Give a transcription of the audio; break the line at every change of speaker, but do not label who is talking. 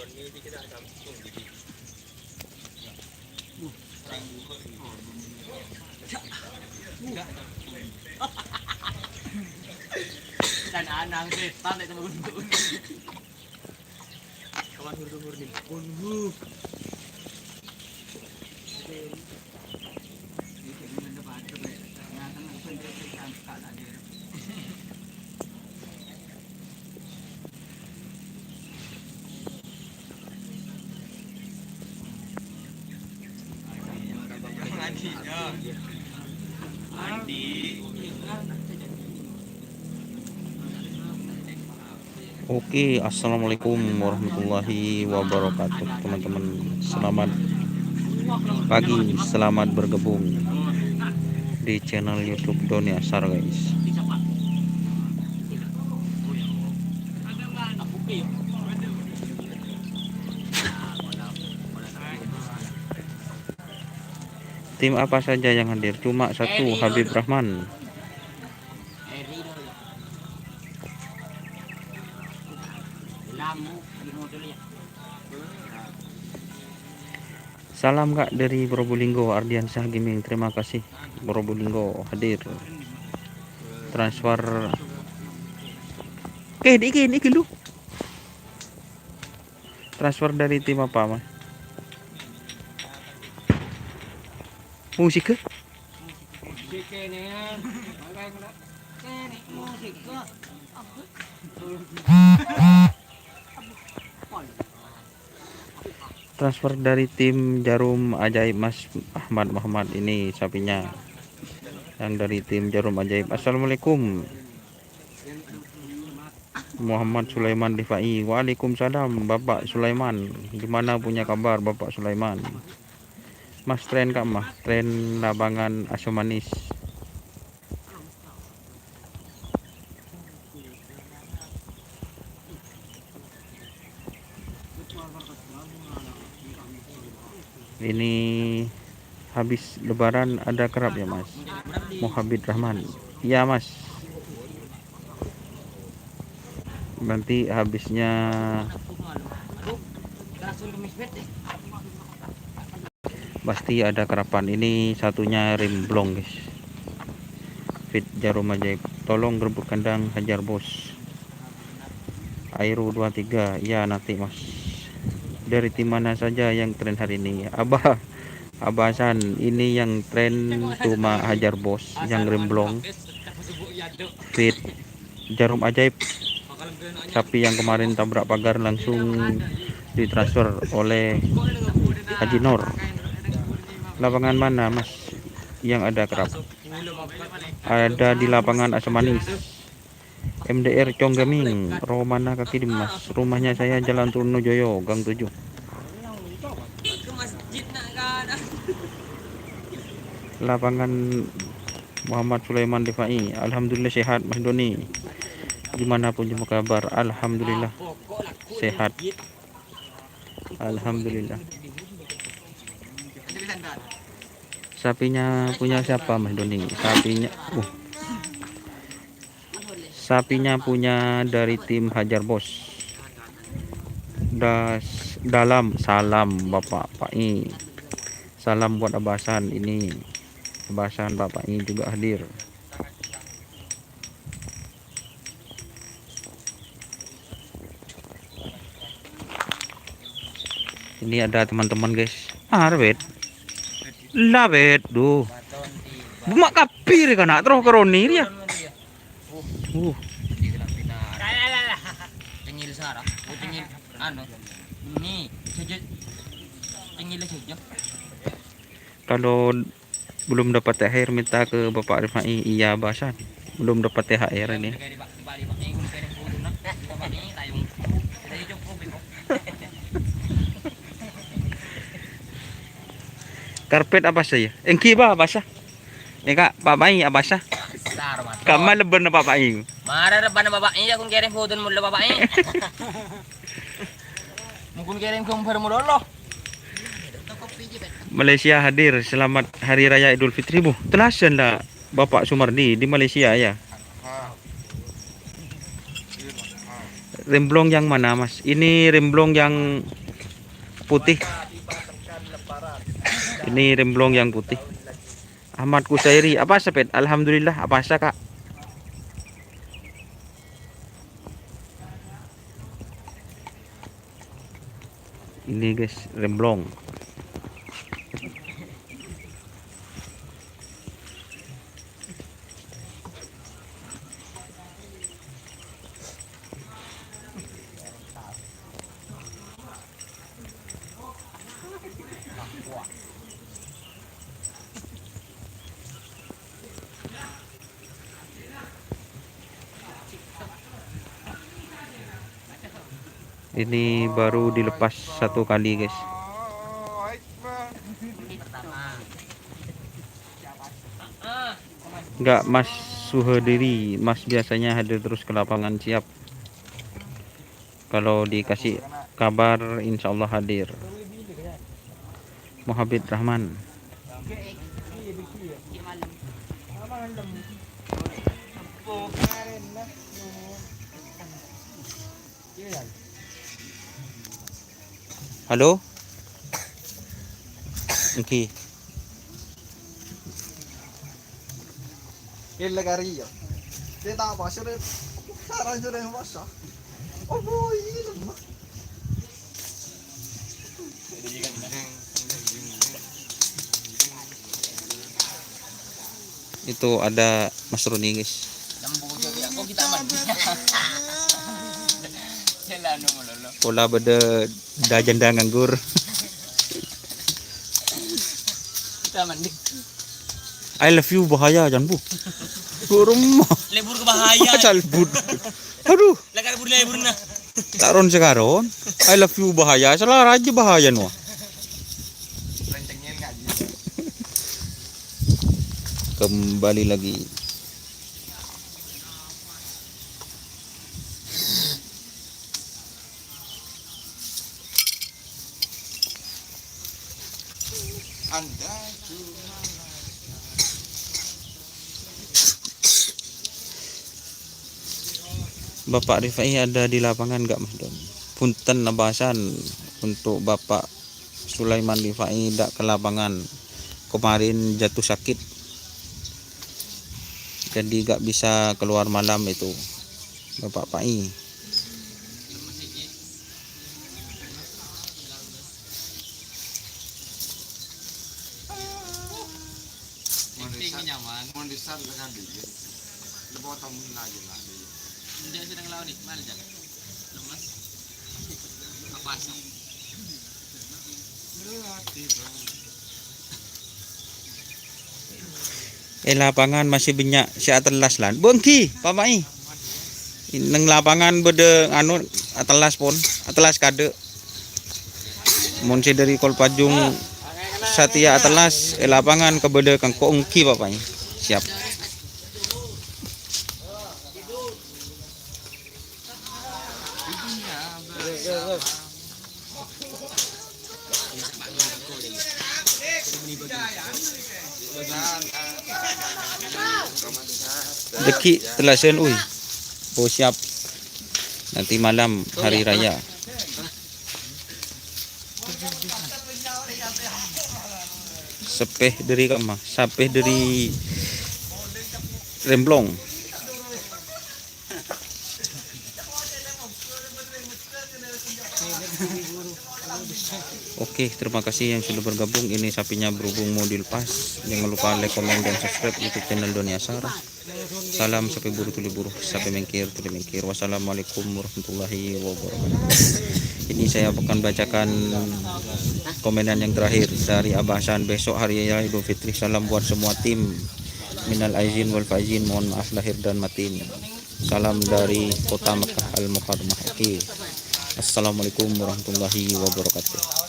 Dan anang setan itu teman-teman. Kawan hur-hur nih. Hur.
Oke, assalamualaikum warahmatullahi wabarakatuh, teman-teman. Selamat pagi, selamat bergabung di channel YouTube Doni Asar, guys. Tim apa saja yang hadir? Cuma satu, Habib Rahman. Salam Kak dari Probolinggo, Ardiansyah Gaming. Terima kasih Probolinggo hadir. Transfer ini lu. Transfer dari tim apa, Mas? Musik ke? Transfer dari tim Jarum Ajaib, Mas Ahmad Muhammad. Ini sapinya yang dari tim Jarum Ajaib. Assalamualaikum Muhammad Sulaiman Rifai. Waalaikumsalam Bapak Sulaiman. Gimana punya kabar Bapak Sulaiman? Mas tren Kak mah, tren lapangan Asomanis. Ini habis lebaran ada kerap ya Mas? Muhammad Rahman. Iya Mas. Nanti habisnya pasti ada kerapan. Ini satunya rim blong guys. Fit Jarum Ajaib. Tolong rebut kandang hajar bos. Airo 23. Ya nanti Mas. Dari tim mana saja yang tren hari ini? Abasan ini yang tren cuma hajar bos, yang remblong. Fit Jarum Ajaib, sapi yang kemarin tabrak pagar langsung ditransfer oleh Haji Nur. Lapangan mana Mas yang ada kerap? Ada di lapangan Asmanis. MDR Conggaming, Romana kaki Mas. Rumahnya saya Jalan Trunojoyo, Gang 7. Lapangan Muhammad Sulaiman Rifai. Alhamdulillah sehat Mas Doni. Gimana pun cuma kabar? Alhamdulillah sehat. Alhamdulillah. Sapinya punya siapa Mas Doni? Sapinya punya dari tim Hajar Bos. Dalam salam Bapak Pai. Salam buat Abasan ini. Abasan Bapak ini juga hadir. Ini ada teman-teman guys. Labet duh. Bumak kapir kan terus keronir ya. Kalau belum dapat THR minta ke Bapak Rifai. Iya Basan. Belum dapat THR ini. Karpet apa saya? Engki ba basa? Eka Pak Pai abasa? Kamal lebar na Pak Pai.
Mara reban Bapak iya kung kirim hudun mo Bapak iya. Mungkin kirim kung permudolo.
Malaysia hadir. Selamat Hari Raya Idul Fitri bu. Telasan lah Bapak Sumardi di Malaysia ya. remblong yang mana, Mas? Ini remblong yang putih. Ini remblong yang putih. Ahmad Kusairi. Apa sepet? Alhamdulillah. Apa asa, Kak? Ini guys, remblong. Ini baru dilepas satu kali guys. Enggak, Mas Suhadiri. Mas biasanya hadir terus ke lapangan, siap. Kalau dikasih kabar insya Allah hadir. Muhammad Rahman. Halo? Okay.
Il garillo. Dia tak apa sudah. Sekarang sudah masak. Oh boy, ini.
Itu ada Mas Roni guys. Pola beda janda nganggur. I love you bahaya jangan bu. Rumah.
Lebur ke bahaya.
Calbut. Aduh.
Lekar lebur lebur nah.
Taron sekarang. I love you bahaya. Salah raja bahaya nuh. Kembali lagi.
Anda
Bapak Rifai ada di lapangan enggak Mas Don? Punten nabasan untuk Bapak Sulaiman Rifai tidak ke lapangan. Kemarin jatuh sakit. Jadi enggak bisa keluar malam itu. Bapak Pai.
mondisar dengan dia. Lebotong lagi lah dia.
Dia sedang lawan nih, mana jangan. Lemas. Apa sih?
Lapangan masih banyak si atelas lan. Bengki, pamai. Neng lapangan bede anu atelas pun, atelas kade. Mun si dari Kolpajung Satya atelas lapangan ke bede kang koengki papai. Siap. Deki telasen uy. Oh siap. Nanti malam hari raya. Sepeh dari kemah, sapeh dari remblong. Oke, terima kasih yang sudah bergabung. Ini sapinya berhubung mau dilepas. Jangan lupa like, komen, dan subscribe YouTube channel Doni Asara. Salam sapi buru tuli buru, sapi mengkir tuli mengkir. Wassalamualaikum warahmatullahi wabarakatuh. Ini saya akan bacakan komenan yang terakhir dari Abah Hasan. Besok hari raya Idul Fitri. Salam buat semua tim. Minal aizin wal faizin, mohon maaf lahir dan batin. Salam dari kota Mekah Al Mukarramah. Assalamualaikum warahmatullahi wabarakatuh.